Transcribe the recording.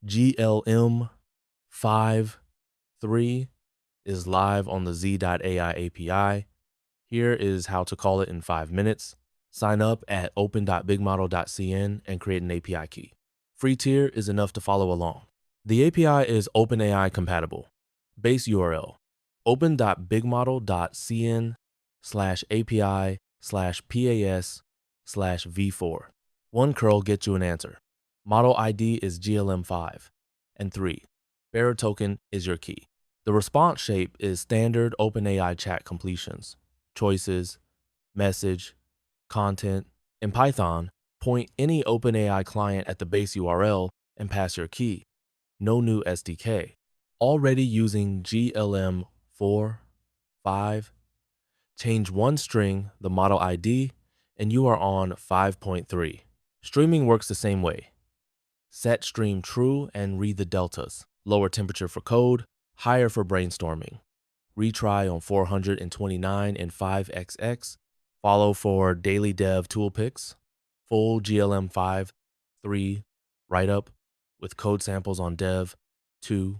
GLM 5.3 is live on the Z.AI API. Here is how to call it in 5 minutes. Sign up at open.bigmodel.cn and create an API key. Free tier is enough to follow along. The API is OpenAI compatible. Base URL, open.bigmodel.cn/API/PAS/v4. One curl gets you an answer. Model ID is GLM 5 and 3. Bearer token is your key. The response shape is standard OpenAI chat completions, choices, message, content. In Python, point any OpenAI client at the base URL and pass your key. No new SDK. Already using GLM 4, 5. Change one string, the model ID, and you are on 5.3. Streaming works the same way. Set stream true and read the deltas. Lower temperature for code, higher for brainstorming. Retry on 429 and 5xx. Follow for daily dev toolpicks. Full GLM 5.3 write-up with code samples on dev 2